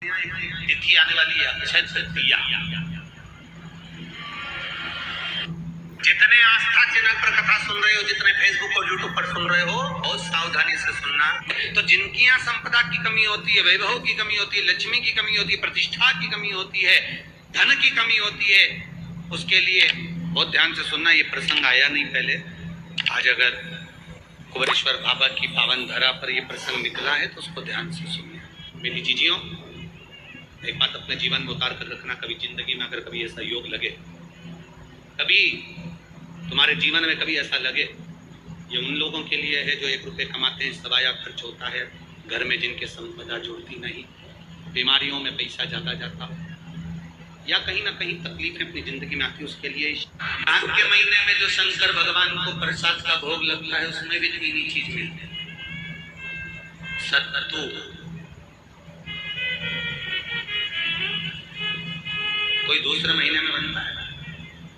तिथि आने वाली है अक्षय तृतीया। जितने आस्था चैनल पर कथा सुन रहे हो, जितने फेसबुक और यूट्यूब पर सुन रहे हो, बहुत सावधानी से सुनना। तो जिनकी यहाँ संपदा की कमी होती है, वैभव की कमी होती है, लक्ष्मी की कमी होती है, प्रतिष्ठा की कमी होती है, धन की कमी होती है, उसके लिए बहुत ध्यान से सुनना। ये प्रसंग आया नहीं पहले, आज अगर कुंवरेश्वर बाबा की पावन धरा पर ये प्रसंग निकला है तो उसको ध्यान से सुनिए। मेरी जीजियों, एक बात अपने जीवन में उतार कर रखना। कभी जिंदगी में अगर कभी ऐसा योग लगे, कभी तुम्हारे जीवन में कभी ऐसा लगे, ये उन लोगों के लिए है जो 1 रुपये कमाते हैं, सवाया खर्च होता है, घर में जिनके संपदा जुड़ती नहीं, बीमारियों में पैसा ज्यादा जाता हो, या कहीं ना कहीं तकलीफें अपनी जिंदगी में आती है, उसके लिए माघ के महीने में जो शंकर भगवान को प्रसाद का भोग लगता है, उसमें भी तीन चीज मिलती है। सत्तू, कोई दूसरे महीने में बनता है?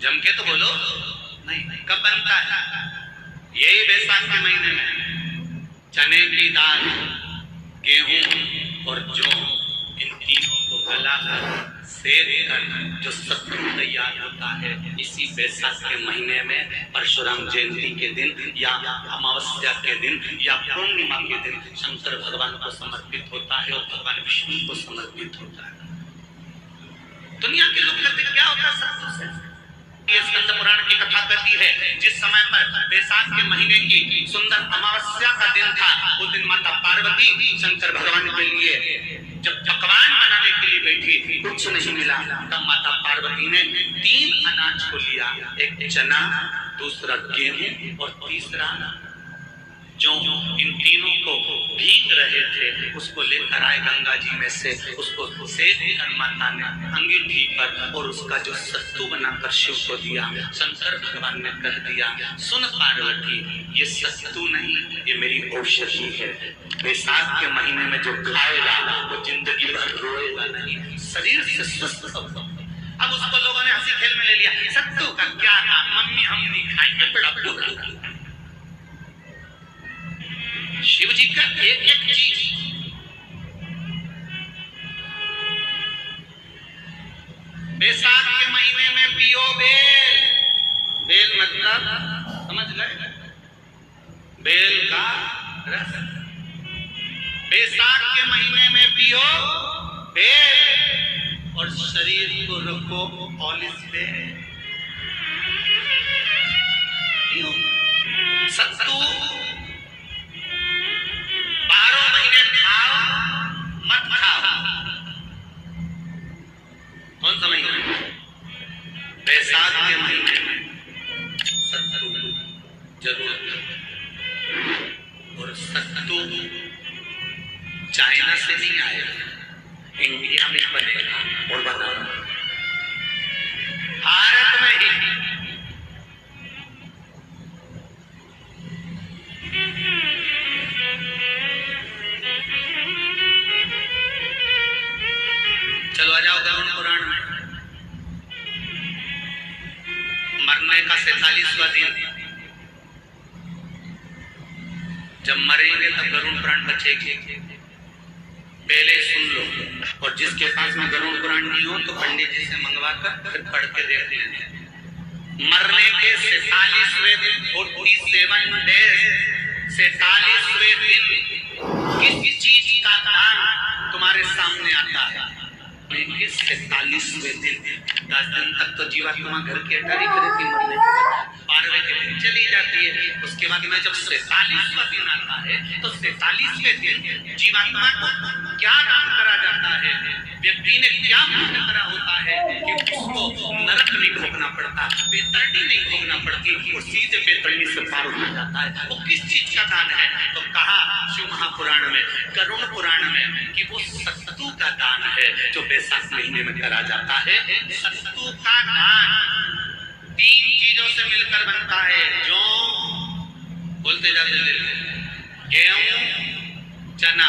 जम के तो बोलो। नहीं, कब बनता है? यही बैसाख के महीने में। चने की दाल, गेहूं और जौ, इन तीनों को गलाकर सेक कर जो सत्तू तैयार होता है, इसी बैसाख के महीने में परशुराम जयंती के दिन या अमावस्या के दिन या पूर्णिमा के दिन शंकर भगवान को समर्पित होता है और भगवान विष्णु को समर्पित होता है। दुनिया के लोग कहते क्या होता है सत्तू से? ये स्कंद पुराण की कथा कहती है, जिस समय पर बैसाख के महीने की सुंदर अमावस्या का दिन था, उस दिन माता पार्वती शंकर भगवान के लिए जब पकवान बनाने के लिए बैठी, कुछ नहीं मिला, तब माता पार्वती ने 3 अनाज को लिया, एक चना, दूसरा गेहूं और तीसरा जो इन तीनों को भीग रहे थे, उसको लेकर आए गंगा जी में से, उसको सेक कर माता ने अंगीठी पर और उसका जो सत्तू बनाकर शिव को दिया। शंकर भगवान ने कह दिया, सुन पार्वती, ये सत्तू नहीं, ये मेरी औषधि है। बैसाख के महीने में जो खाएगा वो जिंदगी भर रोएगा नहीं, शरीर से स्वस्थ होगा। अब उसको लोगों ने हंसी खेल में ले लिया, सत्तू का क्या था, मम्मी हम नहीं खाएंगे, बड़ा बुरा। शिव जी का एक एक चीज, बैसाख के महीने में पियो बेल। बेल मतलब समझ गए? बेल का रस। बैसाख के महीने में पियो बेल और शरीर को रखो पॉलिश पे। सत्तू 12 महीने खाओ मत खाओ। कौन सा महीना? बैसाख के महीने में सत्तू जरूर। और सत्तू चाइना से नहीं आएगा, इंडिया में बनेगा और बना भारत में ही। चलो आ जाओ गरुड़ पुराण में। मरने का 47वां दिन, जब मरेंगे तब गरुड़ पुराण बचेगी। पहले सुन लो, और जिसके पास में गरुड़ पुराण नहीं हो तो पंडित जी से मंगवा कर फिर पढ़ के देख लेंगे। मरने के 47वें दिन, 47 डेज, 47वें दिन किस चीज का दान तुम्हारे सामने आता है? 47वें दिन। 10 दिन तक तो जीवात्मा घर के अटारी करती, मरने के बाद 12वें के दिन चली जाती है। उसके बाद में जब 47वां दिन आता है तो 47वें दिन जीवात्मा को क्या दान करा जाता है? व्यक्ति ने क्या पुण्य करा होता है कि उसको नरक नहीं भोगना पड़ता, बेतरनी नहीं भोगना पड़ती, वो सीधे बेतरनी से पार हो जाता है। वो किस चीज का दान है? तो कहा शिव महापुराण में, गरुड़ पुराण में, कि वो सत्तू का दान है जो बैसाख महीने में करा जाता है। सत्तू का दान 3 चीजों से मिलकर बनता है, जो बोलते जाते गेहूं, चना,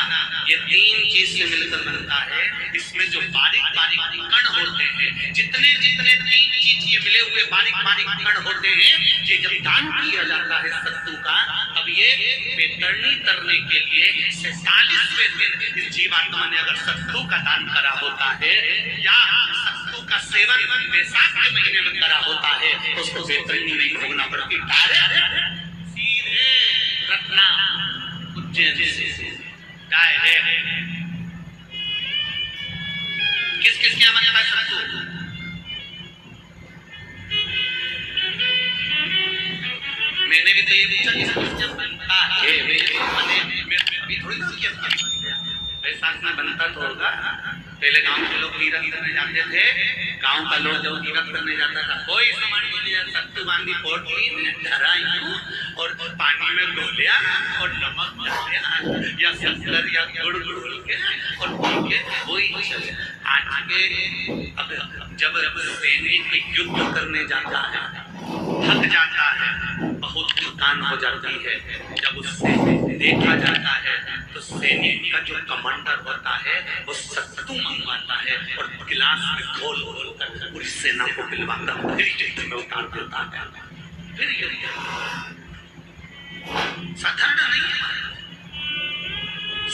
ये 3 चीज से मिलकर बनता है। इसमें जो बारीक बारीक कण होते हैं, जितने 3 चीज ये मिले हुए बारीक बारीक कण होते हैं, ये जब दान किया जाता है सत्तू का, अब ये बेतरनी करने के लिए 47वें दिन इस जीवात्मा ने अगर सत्तू का दान करा होता है या सत्तू का सेवन बैसाख के महीने में करा होता है तो उसको बेतरनी नहीं भोगना पड़ती, डायरेक्ट सीधे रत्ना उज्जैन से डायरेक्ट। किस किस के हमारे पास सत्तू? मैंने भी तो ये पूछा कि बनता है, अभी थोड़ी ना किया बैसाख में बनता तो होगा। पहले गांव के लोग तीरथ करने जाते थे, गांव का लोग जब तीरथ करने जाता था कोई सामान नहीं लिया, सत्तू बांधी पोटली धराई और पानी में डोलिया और नमक डालिया या शक्कर या गुड़ घोल के और पी के वही चले। आज के अब जब सैनिक युद्ध करने जाता है, थक जाता है, बहुत थकान हो जाती है, जब उससे देखा जाता है तो सैनिक का जो कमांडर होता है वो सत्तू मंगवाता है और गिलास में घोल घोल कर पूरी सेना को पिलवाकर फिर युद्ध में उतार देता है। फिर साधारण नहीं है।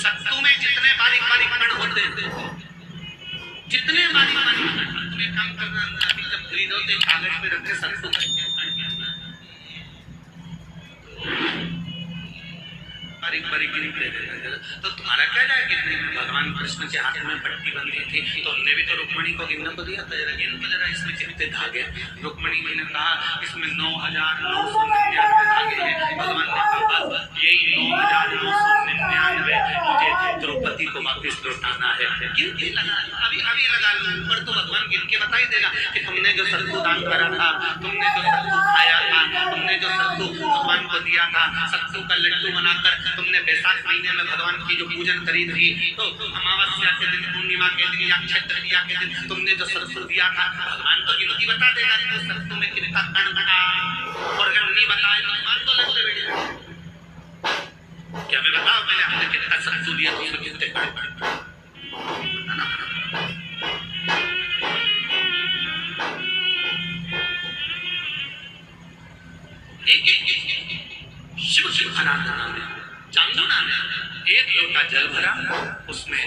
सत्तू में जितने बारीक बारीक कण होते हैं, जितने बारीक बारीक कण, तुम्हें काम करना अभी जब खरीदो तो कागज पे रखे सत्तू बारीक बारीक निकले थे। तो तुम्हारा क्या जाए गिनने में? भगवान कृष्ण के हाथ में पट्टी बंधी थी तो हमने भी तो रुक्मणी को गिनने को दिया था, जरा गिन तो जरा इसमें कितने धागे। रुक्मणी जी ने कहा इसमें 9,999 धागे हैं। भगवान ने कहा यही 9,999 मुझे द्रौपदी को वापिस लौटाना है। गिन के लगा, अभी अभी लगा लो ऊपर तो भगवान गिन के बता ही देगा कि तुमने जो सत्तू दान करा था, तुमने जो सत्तू खाया था, तुमने जो सत्तू भगवान को दिया था, सत्तू का लड्डू बनाकर तुमने बैसाख महीने में भगवान की जो पूजन करी थी, तो अमावस्या के दिन, पूर्णिमा के दिन या अक्षय तृतीया के दिन तुमने जो सत्तू दिया था, भगवान तो गिनती बता देगा कि उस सत्तू में कितना कण था। और अगर नहीं बताए तो भगवान तो लगते बैठे क्या हमें बताओ पहले हमने कितना सत्तू दिया तो उसमें कितने कण थे। शिव शिव आराधना में चांदना में एक लोटा जल भरा, उसमें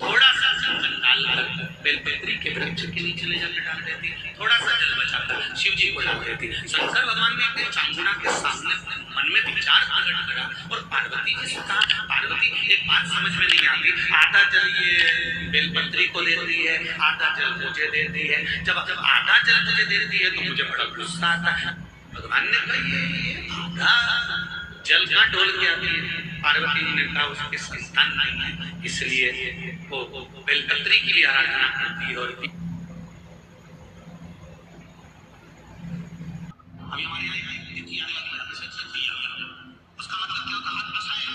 थोड़ा सा चंदन डालकर बेलपत्री के वृक्ष के नीचे ले जाकर डाल देती, थोड़ा सा जल बचाकर शिव जी को डाल देती। शंकर भगवान ने एक दिन चांदना के सामने मन में विचार प्रकट करा और पार्वती जी से कहा, पार्वती एक बात समझ में नहीं आती, आधा जल ये बेलपत्री को देती है, आधा जल मुझे देती है, जब आधा जल मुझे देती है तो मुझे बड़ा गुस्सा आता है। भगवान ने कहा ये आधा जल कहाँ डोल के आती है? पार्वती जी ने कहा उसके संतान नहीं है, इसलिए वो बेलपत्री की भी आराधना करती है। और अभी हमारे उसका मतलब क्या होता है?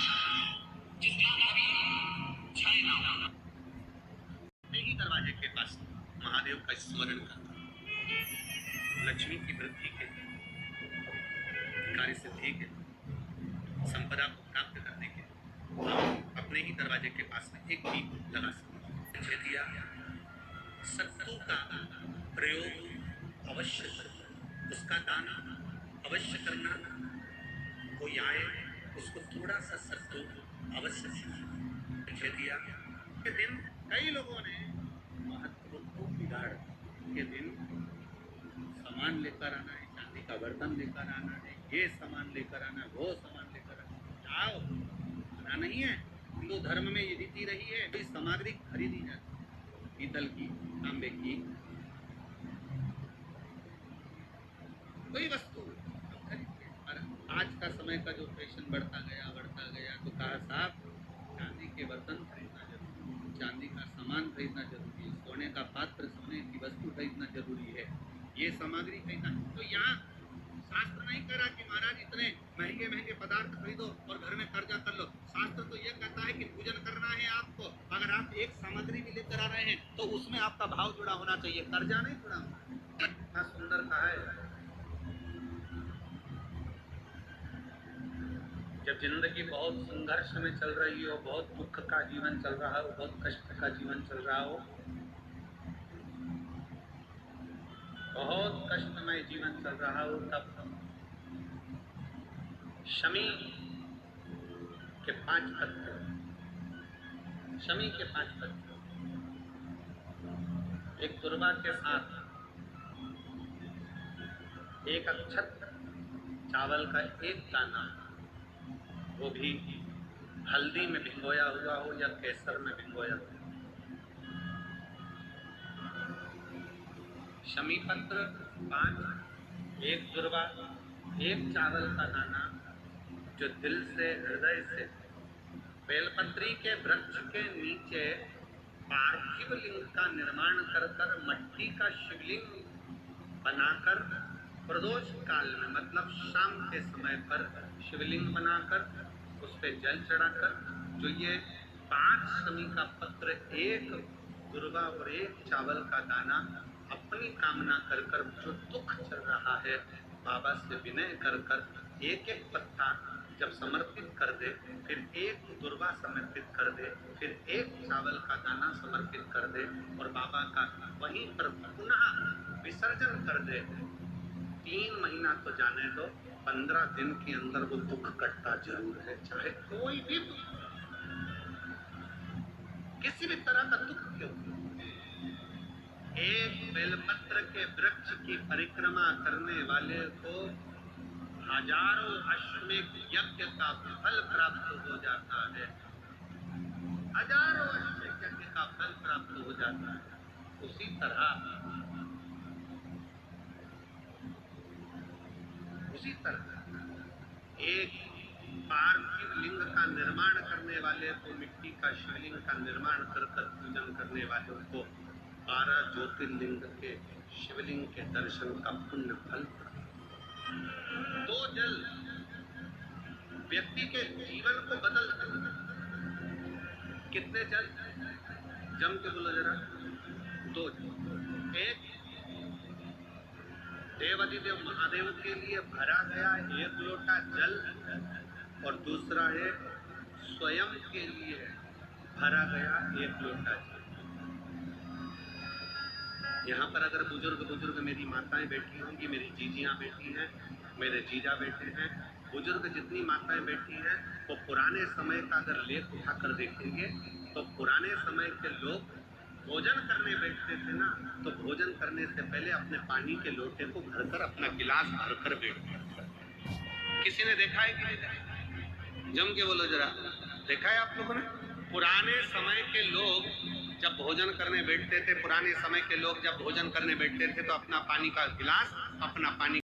ही दरवाजे के पास महादेव का स्मरण करता, लक्ष्मी की वृद्धि के, कार्य सिद्धि के, संपदा को प्राप्त करने के, अपने ही दरवाजे के पास में एक दीप लगा सकते दिया। सत्तू का प्रयोग अवश्य करना, उसका दान अवश्य करना। कोई आए उसको थोड़ा सा सत्तू अवश्य दिया। के दिन कई लोगों ने महत्व को बिगाड़ के दिन सामान लेकर आना है, चांदी का बर्तन लेकर आना है, ये सामान लेकर आना, वो सामान लेकर आना, जाओ आना नहीं है। हिंदू धर्म में ये रीति रही है, कोई सामग्री खरीदी जाती है, पीतल की, तांबे की, कोई वस्तु खरीदते। और आज का समय का जो फैशन बढ़ता गया तो कहा साहब चांदी के बर्तन खरीदना जरूरी, चांदी का सामान खरीदना जरूरी है, सोने का पात्र, सोने की वस्तु खरीदना जरूरी है, ये सामग्री खरीदना। तो यहाँ शास्त्र नहीं करा कि महाराज इतने महंगे महंगे पदार्थ खरीदो और घर में कर्जा कर लो। शास्त्र तो ये कहता है कि पूजन करना है आपको, अगर आप एक सामग्री भी लेकर आ रहे हैं तो उसमें आपका भाव जुड़ा होना चाहिए, कर्जा नहीं जुड़ा होना। कितना सुंदर कहा है। जब जिंदगी बहुत संघर्ष में चल रही हो, बहुत दुख का जीवन चल रहा हो, बहुत कष्ट का जीवन चल रहा हो, बहुत कष्टमय जीवन चल रहा हो, तब शमी के 5 पत्ते, शमी के 5 पत्ते, एक दुर्वा के साथ एक अक्षत चावल का एक दाना, वो भी हल्दी में भिगोया हुआ हो या केसर में भिगोया हो। शमी पत्र 5, एक दुर्वा, एक चावल का दाना, जो दिल से हृदय से बेलपत्री के वृक्ष के नीचे पार्थिव लिंग का निर्माण कर कर मट्टी का शिवलिंग बनाकर प्रदोष काल में, मतलब शाम के समय पर शिवलिंग बनाकर उस पर जल चढ़ाकर, जो ये 5 शमी का पत्र, एक दुर्वा और एक चावल का दाना, अपनी कामना कर कर जो दुख चल रहा है बाबा से विनय कर कर एक एक पत्ता जब समर्पित कर दे, फिर एक दुर्वा समर्पित कर दे, फिर एक चावल का दाना समर्पित कर दे और बाबा का वहीं पर पुनः विसर्जन कर दे, 3 महीना तो जाने दो, 15 दिन के अंदर वो दुख कटता जरूर है, चाहे कोई भी दुख, किसी भी तरह का दुख क्यों। एक बेलपत्र के वृक्ष की परिक्रमा करने वाले को हजारों अश्वमेध यज्ञ का फल प्राप्त हो जाता है, हजारों अश्वमेध यज्ञ का फल प्राप्त हो जाता है। उसी तरह एक पार्थिव लिंग का निर्माण करने वाले को, मिट्टी का शिवलिंग का निर्माण कर कर पूजन करने वालों को 12 ज्योतिर्लिंग के शिवलिंग के दर्शन का पुण्य फल। 2 जल व्यक्ति के जीवन को बदलते हैं। कितने जल? जम के बोलो जरा। 2 जल। एक देवाधिदेव महादेव के लिए भरा गया 1 लोटा जल और दूसरा है स्वयं के लिए भरा गया 1 लोटा जल। यहाँ पर अगर बुजुर्ग मेरी माताएं बैठी होंगी, मेरी जीजियाँ बैठी हैं, मेरे जीजा बैठे हैं, बुजुर्ग जितनी माताएं बैठी हैं, वो पुराने समय का अगर लेख उठाकर देखेंगे तो पुराने समय के लोग भोजन करने बैठते थे ना, तो भोजन करने से पहले अपने पानी के लोटे को भरकर, अपना गिलास भरकर बैठते थे। किसी ने देखा है कि नहीं देखा? जम के बोलो जरा, देखा है आप लोगों ने? पुराने समय के लोग जब भोजन करने बैठते थे, पुराने समय के लोग जब भोजन करने बैठते थे तो अपना पानी का गिलास, अपना पानी